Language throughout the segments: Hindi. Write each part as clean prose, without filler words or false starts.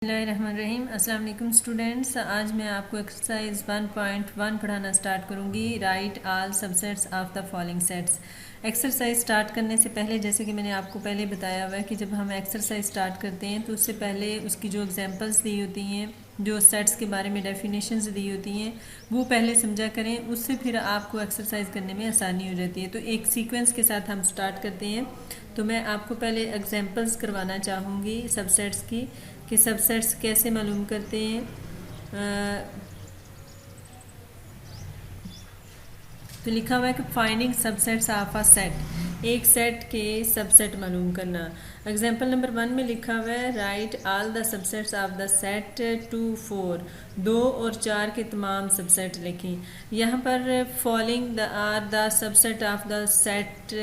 बिस्मिल्लाहिर्रहमानिर्रहीम। अस्सलाम वालेकुम स्टूडेंट्स, आज मैं आपको एक्सरसाइज 1.1 पढ़ाना स्टार्ट करूँगी। Right all subsets of the following sets. Exercise start करने से पहले, जैसे कि मैंने आपको पहले बताया हुआ है कि जब हम एक्सरसाइज स्टार्ट करते हैं तो उससे पहले उसकी जो एग्जांपल्स दी होती हैं, जो सेट्स के बारे में डेफिनेशंस दी होती हैं, वो पहले समझा करें। उससे फिर आपको एक्सरसाइज करने में आसानी हो जाती है। तो एक सीक्वेंस के साथ हम स्टार्ट करते हैं। तो मैं आपको पहले एग्जांपल्स करवाना चाहूँगी सबसेट्स की, कि सबसेट्स कैसे मालूम करते हैं। तो लिखा हुआ है कि finding subsets of a set, एक सेट के सबसेट मालूम करना। एग्जाम्पल नंबर 1 में लिखा हुआ है right all the subsets of the set 2, 4। 2 और 4 के तमाम सबसेट लिखें। यहाँ पर following are the subset of the set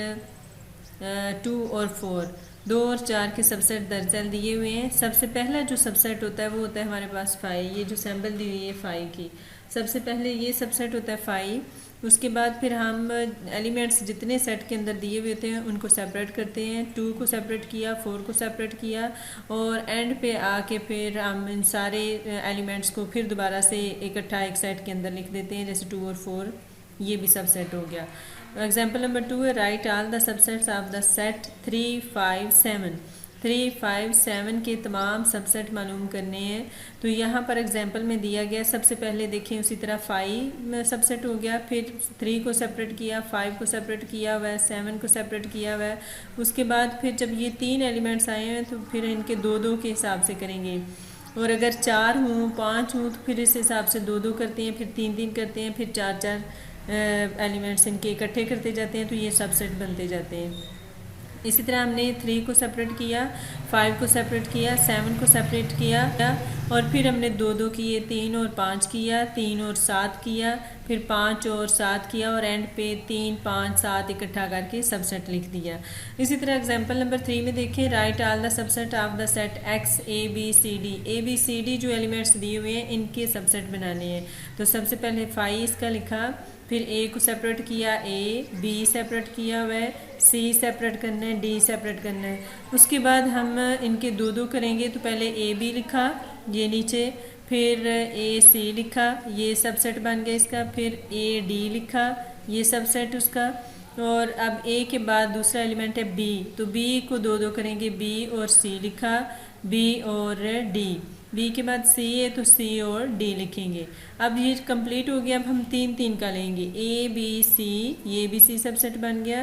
2 और 4। 2 और 4 के सबसेट दरअसल दिए हुए हैं। सबसे पहला जो सबसेट होता है वो होता है हमारे पास 5। ये जो सैम्पल दी हुई है 5 की, सबसे पहले ये सबसेट होता है 5। उसके बाद फिर हम एलिमेंट्स जितने सेट के अंदर दिए हुए थे उनको सेपरेट करते हैं। 2 को सेपरेट किया, 4 को सेपरेट किया, और एंड पे आके फिर हम इन सारे एलिमेंट्स को फिर दोबारा से इकट्ठा एक सेट के अंदर लिख देते हैं, जैसे 2 और 4। ये भी सबसेट हो गया। एग्जाम्पल नंबर 2 है right all the subsets of the set 3, 5, 7। 3, 5, 7 के तमाम सबसेट मालूम करने हैं। तो यहाँ पर एग्जाम्पल में दिया गया, सबसे पहले देखें उसी तरह 5 सबसेट हो गया, फिर 3 को सेपरेट किया, 5 को सेपरेट किया हुआ है, 7 को सेपरेट किया हुआ है। उसके बाद फिर जब ये 3 एलिमेंट्स आए हैं तो फिर इनके 2-2 के हिसाब से करेंगे, और अगर 4 हों, 5 हों तो फिर इस हिसाब से 2-2 करते हैं, फिर 3-3 करते हैं, फिर 4-4 एलिमेंट्स इनके इकट्ठे करते जाते हैं, तो ये सबसेट बनते जाते हैं। इसी तरह हमने 3 को सेपरेट किया, 5 को सेपरेट किया, 7 को सेपरेट किया, और फिर हमने 2-2 किए, 3 और 5 किया, 3 और 7 किया, फिर 5 और 7 किया, और एंड पे 3, 5, 7 इकट्ठा करके सबसेट लिख दिया। इसी तरह एग्जांपल नंबर 3 में देखें write all the subset of the set X A B C D. A B C D जो एलिमेंट्स दिए हुए हैं इनके सबसेट बनाने हैं। तो सबसे पहले 5 इसका लिखा, फिर ए को सेपरेट किया, ए, बी सेपरेट किया हुआ है, सी सेपरेट करना है, डी सेपरेट करना है। उसके बाद हम इनके 2-2 करेंगे। तो पहले ए बी लिखा ये नीचे, फिर ए सी लिखा, ये सबसेट बन गया इसका, फिर ए डी लिखा, ये सबसेट उसका। और अब ए के बाद दूसरा एलिमेंट है बी, तो बी को 2-2 करेंगे, बी और सी लिखा, बी और डी। बी के बाद सी है तो सी और डी लिखेंगे। अब ये कंप्लीट हो गया। अब हम 3-3 का लेंगे, ए बी सी, ये बी सी सबसेट बन गया,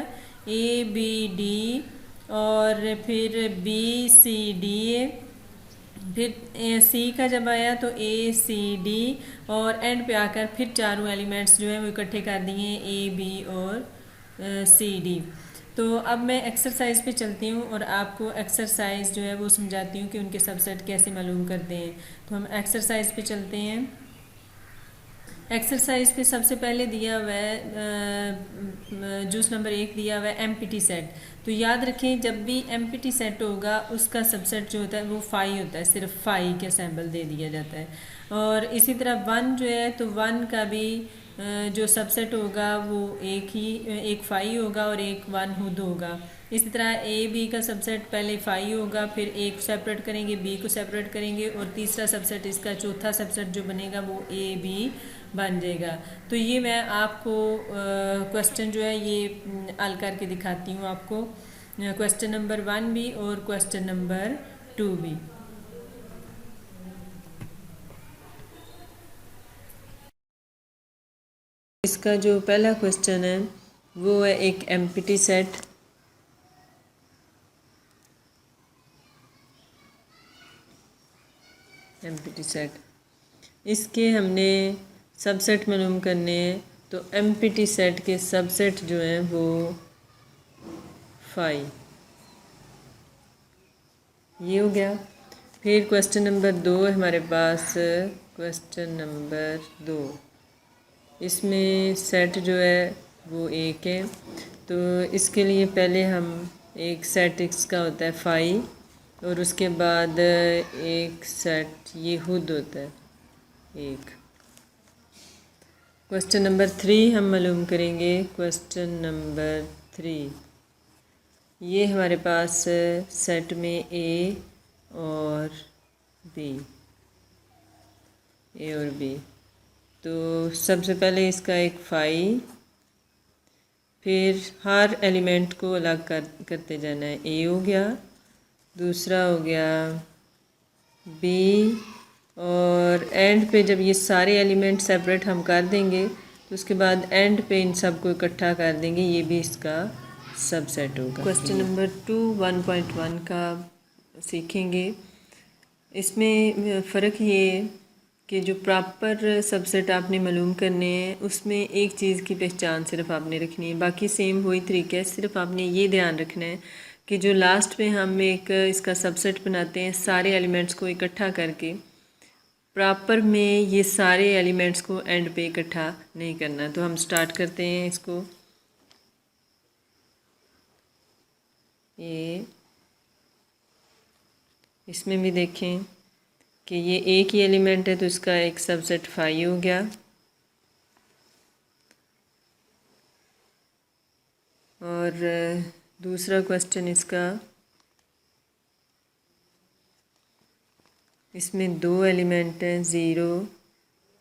ए बी डी, और फिर बी सी डी है, फिर सी का जब आया तो ए सी डी, और एंड पे आकर फिर चारों एलिमेंट्स जो है वो इकट्ठे कर दिए, ए बी और सी डी। तो अब मैं एक्सरसाइज पे चलती हूँ और आपको एक्सरसाइज जो है वो समझाती हूँ कि उनके सबसेट कैसे मालूम करते हैं। तो हम एक्सरसाइज पे चलते हैं। एक्सरसाइज पे सबसे पहले दिया हुआ है जूस नंबर 1 दिया हुआ है एमपीटी सेट। तो याद रखें जब भी एमपीटी सेट होगा उसका सबसेट जो होता है वो 5 होता है, सिर्फ 5 के सैम्पल दे दिया जाता है। और इसी तरह 1 जो है तो 1 का भी जो सबसेट होगा वो एक 5 होगा और एक 1 खुद होगा। इसी तरह ए बी का सबसेट पहले 5 होगा, फिर ए को सेपरेट करेंगे, बी को सेपरेट करेंगे, और तीसरा सबसेट इसका चौथा सबसेट जो बनेगा वो ए बी बन जाएगा। तो ये मैं आपको क्वेश्चन जो है ये हल करके दिखाती हूँ आपको, क्वेश्चन नंबर 1 भी और क्वेश्चन नंबर 2 भी। इसका जो पहला क्वेश्चन है वो है एक एम्प्टी सेट। एम्प्टी सेट, इसके हमने सबसेट मालूम करने हैं। तो एम्प्टी सेट के सबसेट जो हैं वो 5, ये हो गया। फिर क्वेश्चन नंबर 2 है हमारे पास। क्वेश्चन नंबर 2, इसमें सेट जो है वो 1 है। तो इसके लिए पहले हम एक सेट इसका होता है 5, और उसके बाद एक सेट ये खुद होता है 1। क्वेश्चन नंबर 3 हम मालूम करेंगे। क्वेश्चन नंबर 3, ये हमारे पास सेट में ए और बी, ए और बी। तो सबसे पहले इसका एक फाई, फिर हर एलिमेंट को अलग करते जाना है। ए हो गया, दूसरा हो गया बी, और एंड पे जब ये सारे एलिमेंट सेपरेट हम कर देंगे तो उसके बाद एंड पे इन सब को इकट्ठा कर देंगे, ये भी इसका सबसेट होगा। क्वेश्चन नंबर 2 1.1 का सीखेंगे। इसमें फ़र्क ये है कि जो प्रॉपर सबसेट आपने मालूम करने हैं उसमें एक चीज़ की पहचान सिर्फ आपने रखनी है, बाकी सेम वही तरीका है। सिर्फ आपने ये ध्यान रखना है कि जो लास्ट में हम एक इसका सबसेट बनाते हैं सारे एलिमेंट्स को इकट्ठा करके, प्रॉपर में ये सारे एलिमेंट्स को एंड पे इकट्ठा नहीं करना। तो हम स्टार्ट करते हैं इसको। ये इसमें भी देखें कि ये एक ही एलिमेंट है तो इसका एक सबसेट फाई हो गया, और दूसरा क्वेश्चन इसका, इसमें दो एलिमेंट हैं 0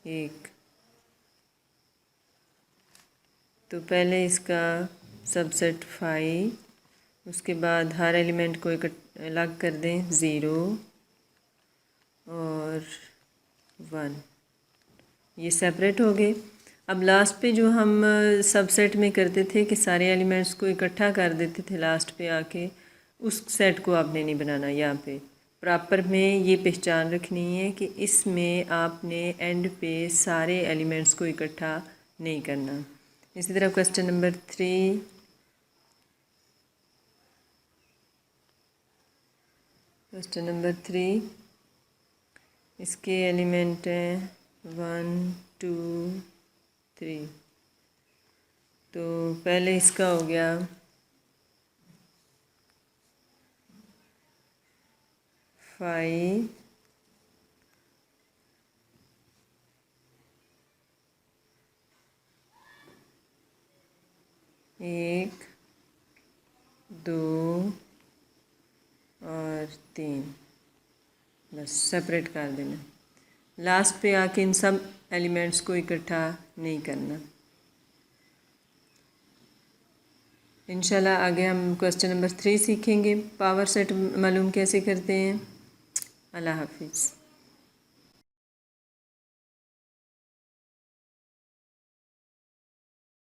1, तो पहले इसका सबसेट फाई, उसके बाद हर एलिमेंट को अलग कर दें 0 और 1, ये सेपरेट हो गए। अब लास्ट पे जो हम सबसेट में करते थे कि सारे एलिमेंट्स को इकट्ठा कर देते थे लास्ट पे आके, उस सेट को आपने नहीं बनाना। यहाँ पे प्रॉपर में ये पहचान रखनी है कि इसमें आपने एंड पे सारे एलिमेंट्स को इकट्ठा नहीं करना। इसी तरह क्वेश्चन नंबर 3, क्वेश्चन नंबर 3, इसके एलिमेंट हैं 1 2 3, तो पहले इसका हो गया फाई, एक 2 और 3, बस सेपरेट कर देना। लास्ट पे आके इन सब एलिमेंट्स को इकट्ठा नहीं करना। इंशाल्लाह आगे हम क्वेश्चन नंबर 3 सीखेंगे। पावर सेट मालूम कैसे करते हैं। अल्लाह हाफिज़।